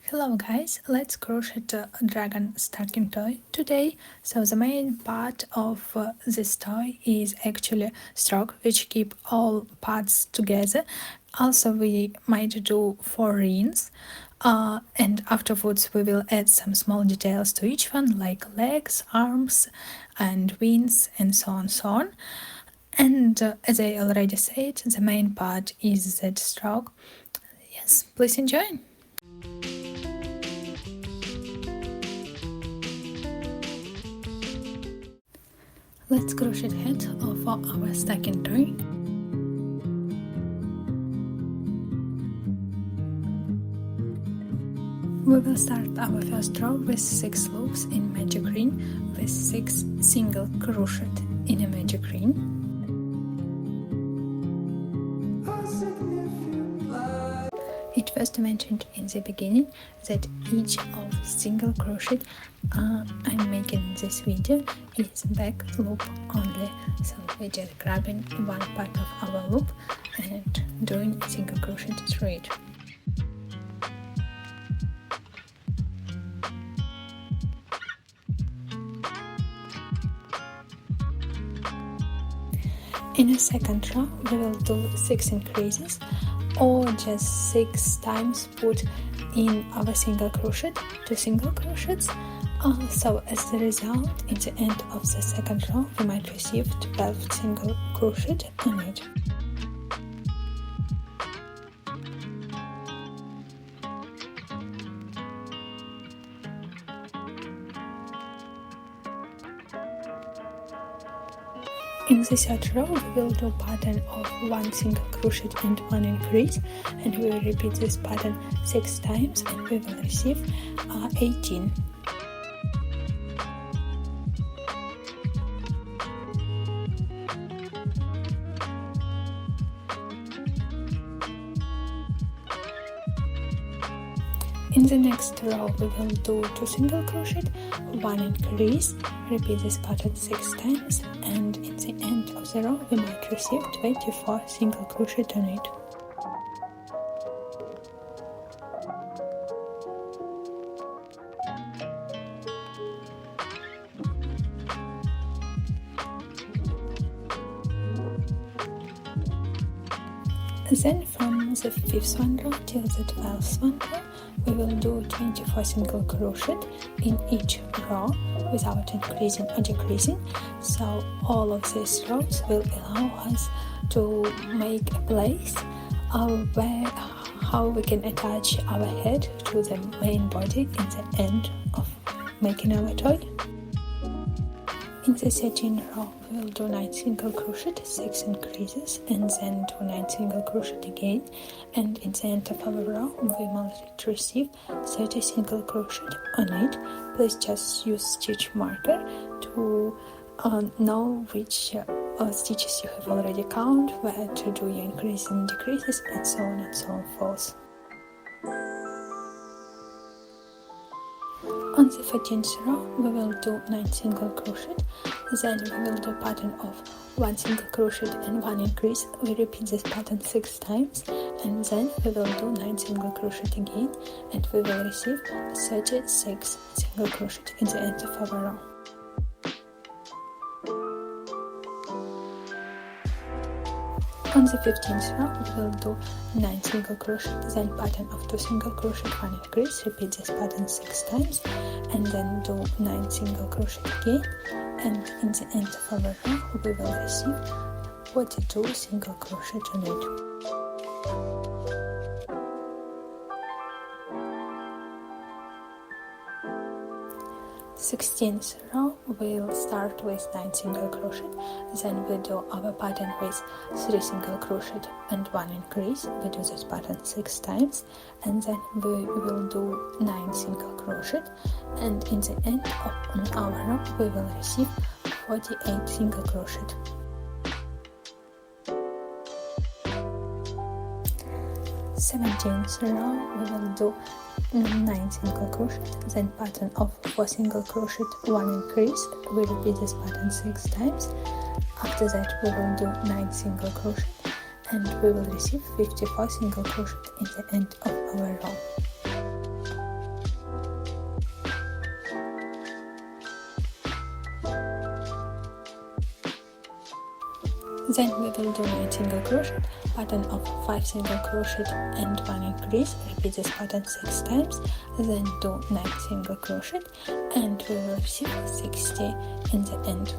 Hello guys, let's crochet the dragon stacking toy today. So the main part of this toy is actually stroke, which keep all parts together. Also we might do 4 rings, and afterwards we will add some small details to each one, like legs, arms and wings and so on. And as I already said, the main part is that stroke. Yes, please enjoy. Let's crochet the head of our stacking toy. We will start our first row with 6 loops in magic ring with 6 single crochet in a magic ring. It was mentioned in the beginning that each of single crochet I'm making in this video is back loop only, so we're just grabbing one part of our loop and doing a single crochet through it. In the second row we will do 6 increases, or just 6 times put in our single crochet 2 single crochets. So as the result, in the end of the second row we might receive 12 single crochet on it. In the third row we will do pattern of 1 single crochet and 1 increase, and we will repeat this pattern 6 times and we will receive 18. In the next row we will do 2 single crochet, 1 increase, repeat this pattern 6 times, and in the end of the row we might receive 24 single crochet on it. Then from the 5th one row till the 12th one row we will do 24 single crochet in each row without increasing or decreasing. So all of these rows will allow us to make a place where how we can attach our head to the main body in the end of making our toy. In the 13th row we will do 9 single crochet, 6 increases, and then do 9 single crochet again, and in the end of our row we might receive 30 single crochet on it. Please just use stitch marker to know which stitches you have already counted, where to do your increases and decreases, and so on forth. On the 14th row we will do 9 single crochet, then we will do pattern of 1 single crochet and 1 increase. We repeat this pattern 6 times, and then we will do 9 single crochet again, and we will receive 36 single crochet in the end of our row. On the 15th row we will do 9 single crochet, then pattern of 2 single crochet, 1 increase, repeat this pattern 6 times, and then do 9 single crochet again, and in the end of our row we will receive 42 single crochet on it. Sixteenth row we'll start with 9 single crochet, then we do our pattern with 3 single crochet and 1 increase. We do this pattern 6 times, and then we will do 9 single crochet, and in the end of our row we will receive 48 single crochet. Seventeenth row we will do 9 single crochet, then pattern of 4 single crochet, 1 increase. We repeat this pattern 6 times. After that we will do 9 single crochet, and we will receive 54 single crochet in the end of our row. Then we will do 9 single crochet, pattern of 5 single crochet and 1 increase. Repeat this pattern 6 times, then do 9 single crochet, and we will receive 60 in the end.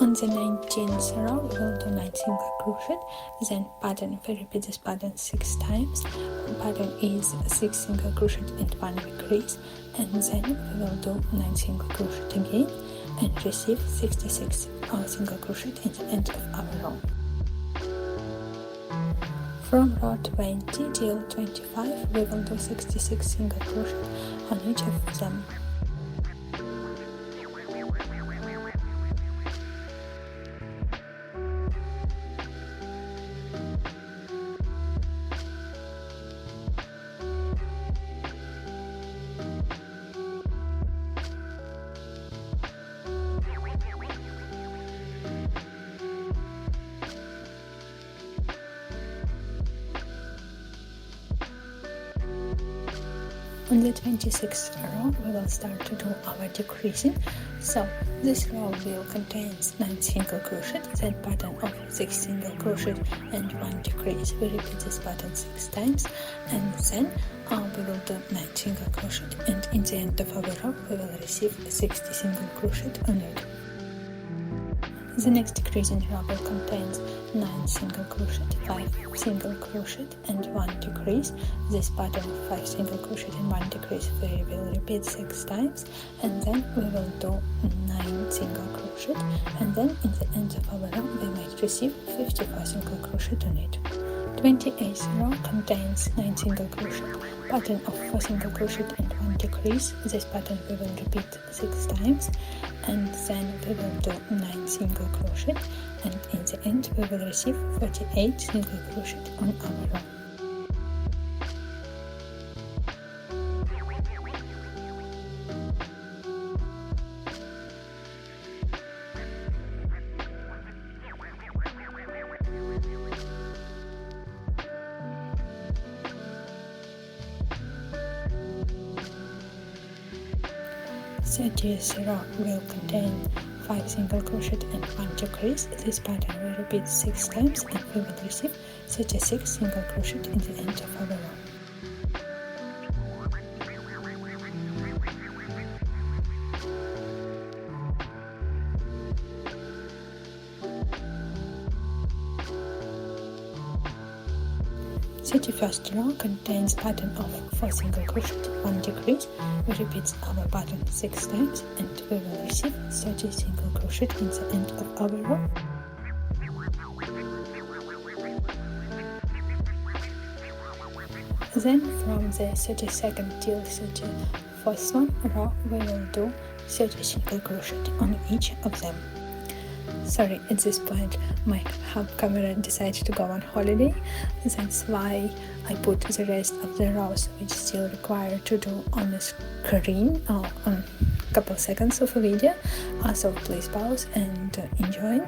On the 19th row, we will do 9 single crochet, then pattern, we repeat this pattern 6 times. Pattern is 6 single crochet and 1 increase, and then we will do 9 single crochet again and receive 66 single crochet in the end of our row. From row 20 till 25, we will do 66 single crochet on each of them. On the 26th row, we will start to do our decreasing. So this row will contain 9 single crochet, then pattern of 6 single crochet and 1 decrease. We repeat this pattern 6 times, and then we will do 9 single crochet, and in the end of our row we will receive 60 single crochet on it. The next decreasing row will contain 9 single crochet, 5 single crochet and 1 decrease. This pattern of 5 single crochet and 1 decrease we will repeat 6 times, and then we will do 9 single crochet, and then in the end of our row we might receive 54 single crochet on it. 28th row contains 9 single crochet, pattern of 4 single crochet and 1 decrease. This pattern we will repeat 6 times, and then we will do 9 single crochet, and in the end we will receive 48 single crochet on our row. The 30th row will contain 5 single crochet and 1 decrease. This pattern will repeat 6 times, and we will receive 36 single crochet in the end of our row. The 31st row contains pattern of 4 single crochet, 1 decrease. We repeat our pattern 6 times, and we will receive 30 single crochet in the end of our row. Then from the 32nd till 34th row we will do 30 single crochet on each of them. Sorry, at this point my hub camera decided to go on holiday. That's why I put the rest of the rows which still require to do on the screen or on a couple seconds of a video. So please pause and enjoy.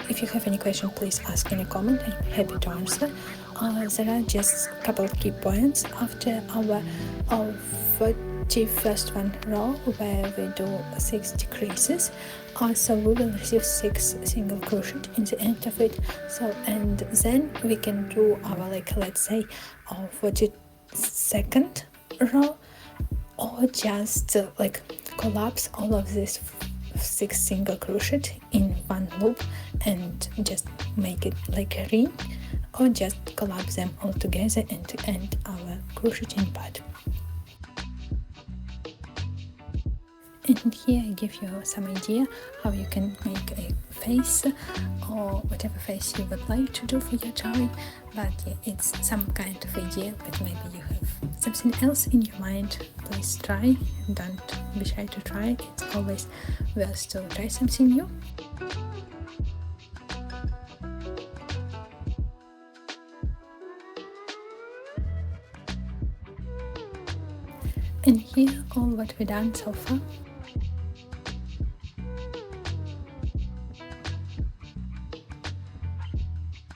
If you have any question, please ask in a comment. I'm happy to answer. There are just a couple of key points after our 41st row where we do 6 decreases. So we will receive 6 single crochet in the end of it. So and then we can do our let's say 42nd row, or just collapse all of this 6 single crochet in one loop and just make it like a ring, or just collapse them all together and to end our crocheting part. And here I give you some idea how you can make a face or whatever face you would like to do for your toy. But yeah, it's some kind of idea, but maybe you have something else in your mind. Please try, don't be shy to try. It's always worth to try something new. And here all what we've done so far.